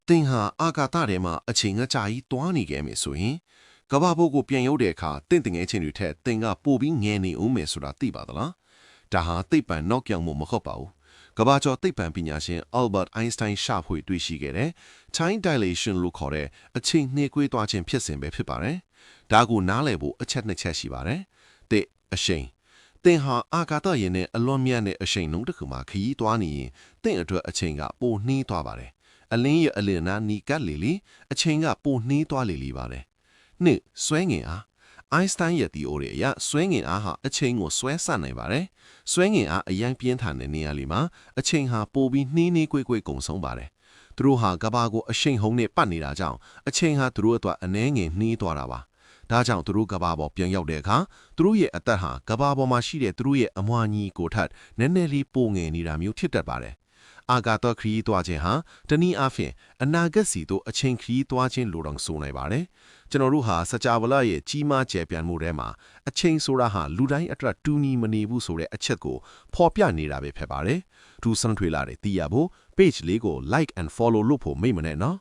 တင်ဟာအာကာသထဲမှာအချိန်အကြာကြီးတွားနေခဲ့မယ်ဆိုရင်ကဘာဘိုးကိုပြန်ရောက်တဲ့အခါတင့်တငယ်ချင်းတွေထက်တင်ကပိုပြီးငဲနေဦးမယ်ဆိုတာသိပါသလားဒါဟာသိပ္ပံနောက်ပြောင်မှုမဟုတ်ပါဘူးကဘာကျော်သိပ္ပံပညာရှင် Albert Einstein ရှာဖွေတွေ့ရှိခဲ့တဲ့ time dilation လို့ခေါ်တဲ့အချိန်နှေးကွေးသွားခြင်းဖြစ်စဉ်ပဲဖြစ်ပါတယ်ဒါကိုနားလည်ဖို့အချက်နှစ်ချက်ရှိပါတယ်အရှိန်တင်ဟာအာကာသယာဉ်နဲ့အလွန်မြတ်တဲ့အရှိန်နှုန်းတစ်ခုမှခရီးသွားနေရင်တင့်အတွက်အချိန်ကပိုနှီးသွားပါတယ်အလင်းရဲ့အလင်းနာနီကတ်လေလေအချိန်ကပိုနှီးသွားလေလေပါတယ်နှစ်ဆွဲငင်အားအိုင်းစတိုင်းရဲ့ theory အရဆွဲငင်အားဟာအချိန်ကိုဆွဲဆန့်နိုင်ပါတယ်ဆွဲငင်အားအရင်ပြင်းထန်တဲ့နေရာလေးမှာအချိန်ဟာပိုပြီးနှီးနှီးကွေးကွေးကုံဆုံးပါတယ်သူတို့ဟာကဘာကိုအရှိန်ဟုန်နဲ့ပတ်နေတာကြောင့်အချိန်ဟာသူတို့အတွက်အနှဲငယ်နှီးသွားတာပါဒါကြောင့်သူတို့ကဘာပေါ်ပြန်ရောက်တဲ့အခါသူတို့ရဲ့အသက်ဟာကဘာပေါ်မှာရှိတဲ့သူတို့ရဲ့အမွှာညီကိုထက်နည်းနည်းလေးပိုငယ်နေတာမျိုးဖြစ်တတ်ပါတယ်အာကာသခရီးသွားခြင်းဟာတနည်းအားဖြင့်အနာဂတ်စီသို့အချိန်ခရီးသွားခြင်းလိုတောင်ဆိုနိုင်ပါတယ်ကျွန်တော်တို့ဟာစကြဝဠာရဲ့ကြီးမားကျယ်ပြန့်မှုထဲမှာအချိန်ဆိုတာဟာလူတိုင်းအတွက်တူညီမနေဘူးဆိုတဲ့အချက်ကိုဖော်ပြနေတာပဲဖြစ်ပါတယ်သူစံထွေလာတဲ့သိရဖို့ page လေးကို like and follow လုပ်ဖို့မိတ်မနဲ့နော်